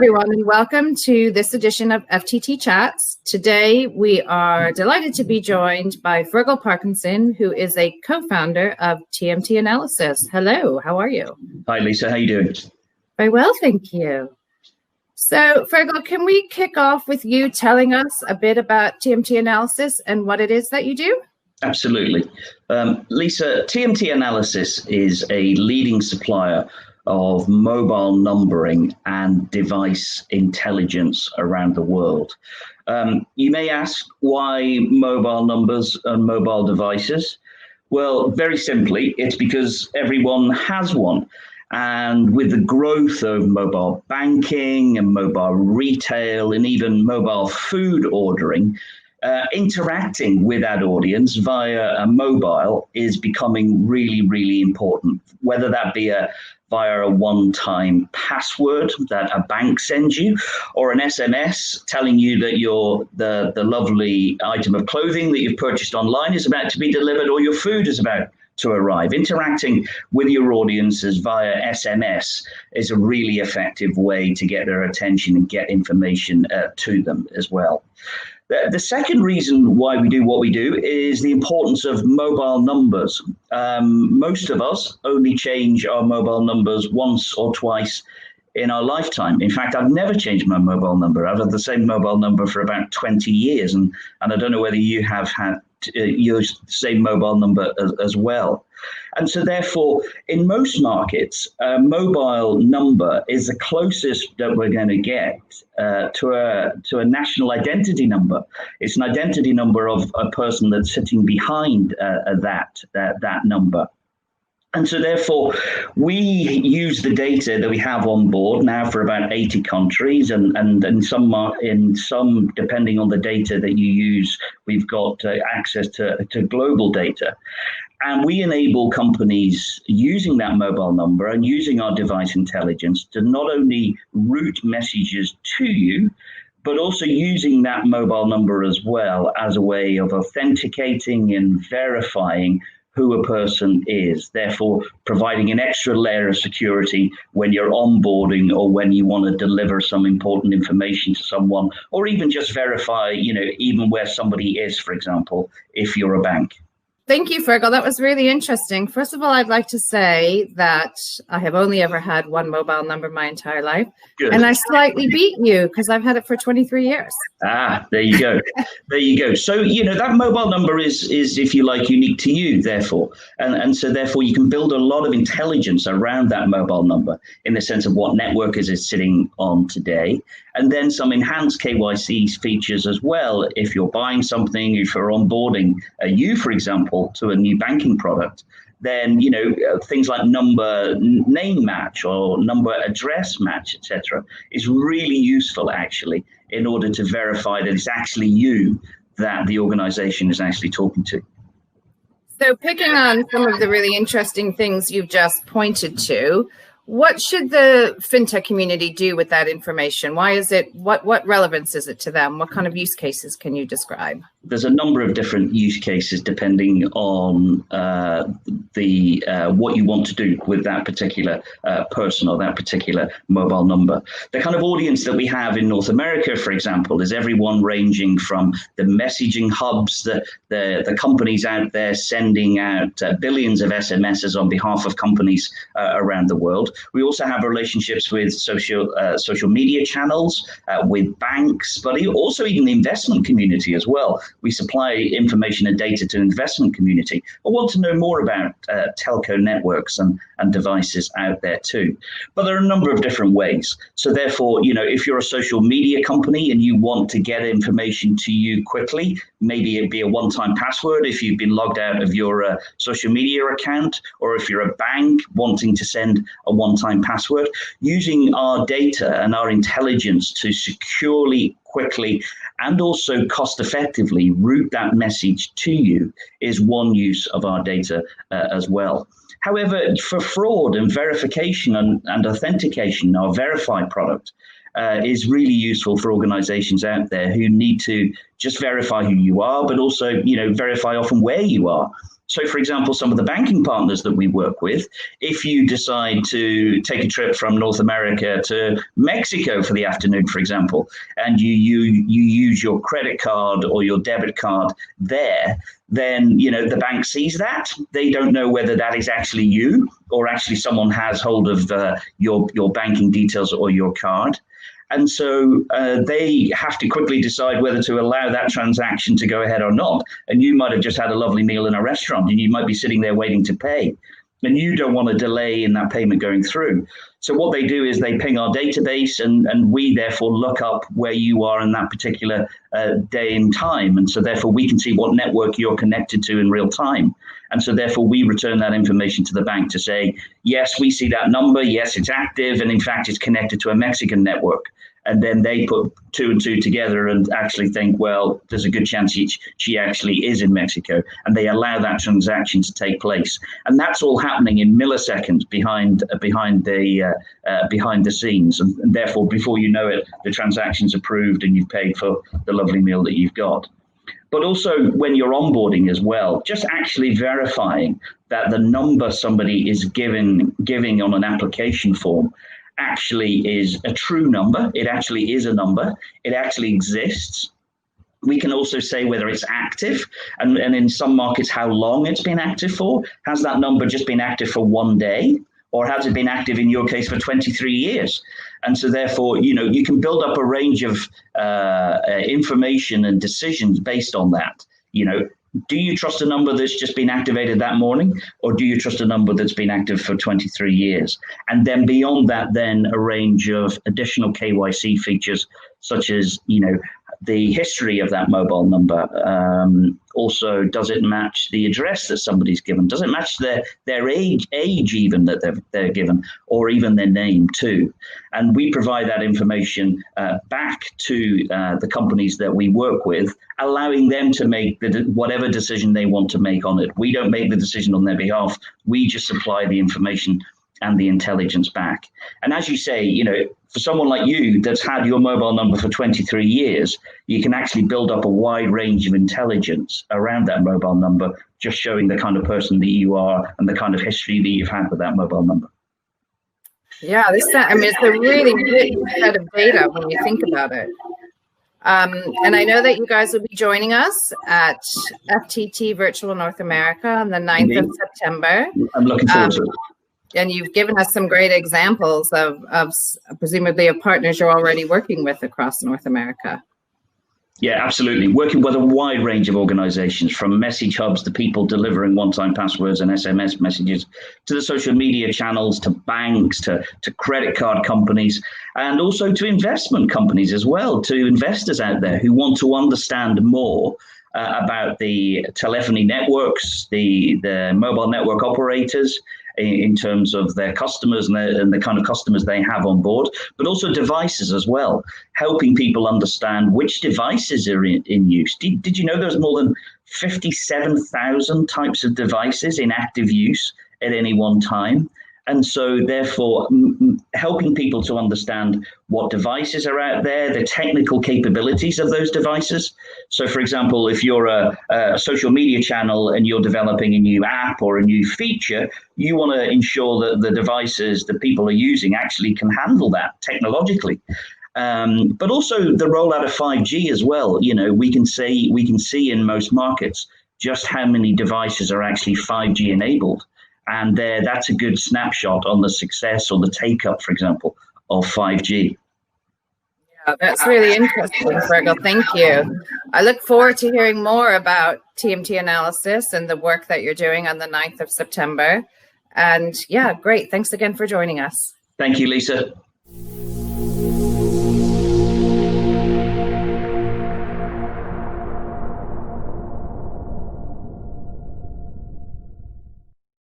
everyone, and welcome to this edition of FTT Chats. Today, we are delighted to be joined by Fergal Parkinson, who is a co-founder of TMT Analysis. Hello, how are you? Hi, Lisa. How are you doing? Very well, thank you. So, Fergal, can we kick off with you telling us a bit about TMT Analysis and what it is that you do? Absolutely. Lisa, TMT Analysis is a leading supplier of mobile numbering and device intelligence around the world. You may ask, why mobile numbers and mobile devices? Well, very simply, it's because everyone has one. And with the growth of mobile banking and mobile retail and even mobile food ordering, interacting with that audience via a mobile is becoming really, really important, whether that be via a one-time password that a bank sends you, or an SMS telling you that the lovely item of clothing that you've purchased online is about to be delivered, or your food is about to arrive. Interacting with your audiences via SMS is a really effective way to get their attention and get information to them as well. The second reason why we do what we do is the importance of mobile numbers. Most of us only change our mobile numbers once or twice in our lifetime. In fact, I've never changed my mobile number. I've had the same mobile number for about 20 years. And I don't know whether you have had your same mobile number as well. And so therefore, in most markets, a mobile number is the closest that we're going to get to a national identity number. It's an identity number of a person that's sitting behind that number. And so therefore, we use the data that we have on board now for about 80 countries, and in some, depending on the data that you use, we've got access to global data. And we enable companies using that mobile number and using our device intelligence to not only route messages to you, but also using that mobile number as well as a way of authenticating and verifying who a person is, therefore providing an extra layer of security when you're onboarding or when you want to deliver some important information to someone, or even just verify, even where somebody is, for example, if you're a bank. Thank you, Fergal. That was really interesting. First of all, I'd like to say that I have only ever had one mobile number my entire life. Good. And I slightly beat you because I've had it for 23 years. There you go. There you go. So, that mobile number is, if you like, unique to you, therefore. And so therefore, you can build a lot of intelligence around that mobile number in the sense of what network is it sitting on today. And then some enhanced KYC features as well. If you're buying something, if you're onboarding you, for example, to a new banking product, then, things like number name match or number address match, etc., is really useful, actually, in order to verify that it's actually you that the organization is actually talking to. So picking on some of the really interesting things you've just pointed to, what should the fintech community do with that information? Why is it, what relevance is it to them? What kind of use cases can you describe? There's a number of different use cases depending on what you want to do with that particular person or that particular mobile number. The kind of audience that we have in North America, for example, is everyone ranging from the messaging hubs, the companies out there sending out billions of SMSs on behalf of companies around the world. We also have relationships with social media channels, with banks, but also even the investment community as well. We supply information and data to the investment community. I want to know more about telco networks and devices out there too. But there are a number of different ways. So therefore, if you're a social media company and you want to get information to you quickly, maybe it'd be a one-time password if you've been logged out of your social media account, or if you're a bank wanting to send a one-time password, using our data and our intelligence to securely, quickly, and also cost effectively route that message to you is one use of our data as well. However, for fraud and verification and authentication, our verified product is really useful for organizations out there who need to just verify who you are, but also, verify often where you are. So, for example, some of the banking partners that we work with, if you decide to take a trip from North America to Mexico for the afternoon, for example, and you use your credit card or your debit card there, then, the bank sees that. They don't know whether that is actually you or actually someone has hold of your banking details or your card. And so they have to quickly decide whether to allow that transaction to go ahead or not. And you might have just had a lovely meal in a restaurant and you might be sitting there waiting to pay. And you don't want a delay in that payment going through. So what they do is they ping our database and we therefore look up where you are in that particular day and time. And so therefore we can see what network you're connected to in real time. And so therefore we return that information to the bank to say, yes, we see that number. Yes, it's active. And in fact, it's connected to a Mexican network. And then they put 2 and 2 together and actually think, well, there's a good chance she actually is in Mexico. And they allow that transaction to take place. And that's all happening in milliseconds behind the scenes. And therefore, before you know it, the transaction's approved and you've paid for the lovely meal that you've got. But also when you're onboarding as well, just actually verifying that the number somebody is giving on an application form actually is a true number. It actually is a number. It actually exists. We can also say whether it's active and in some markets how long it's been active for. Has that number just been active for 1 day? Or has it been active in your case for 23 years? And so therefore, you can build up a range of information and decisions based on that. Do you trust a number that's just been activated that morning, or do you trust a number that's been active for 23 years? And then beyond that, then a range of additional KYC features, such as, the history of that mobile number. Also, does it match the address that somebody's given? Does it match their age even that they're given, or even their name too? And we provide that information back to the companies that we work with, allowing them to make whatever decision they want to make on it. We don't make the decision on their behalf. We just supply the information and the intelligence back. And as you say, for someone like you that's had your mobile number for 23 years, you can actually build up a wide range of intelligence around that mobile number, just showing the kind of person that you are and the kind of history that you've had with that mobile number. Yeah, it's a really rich set of data when you think about it. And I know that you guys will be joining us at FTT Virtual North America on the 9th Indeed. Of September. I'm looking forward to it. And you've given us some great examples of presumably of partners you're already working with across North America. Yeah, absolutely. Working with a wide range of organizations, from message hubs to people delivering one-time passwords and SMS messages, to the social media channels, to banks, to credit card companies, and also to investment companies as well, to investors out there who want to understand more about the telephony networks, the mobile network operators, in terms of their customers and the kind of customers they have on board, but also devices as well, helping people understand which devices are in use. Did you know there's more than 57,000 types of devices in active use at any one time? And so therefore, helping people to understand what devices are out there, the technical capabilities of those devices. So, for example, if you're a social media channel and you're developing a new app or a new feature, you want to ensure that the devices that people are using actually can handle that technologically. But also the rollout of 5G as well. We can see in most markets just how many devices are actually 5G enabled. And that's a good snapshot on the success or the take-up, for example, of 5G. Yeah, that's really interesting, Fergal. Thank you. I look forward to hearing more about TMT analysis and the work that you're doing on the 9th of September. And yeah, great. Thanks again for joining us. Thank you, Lisa.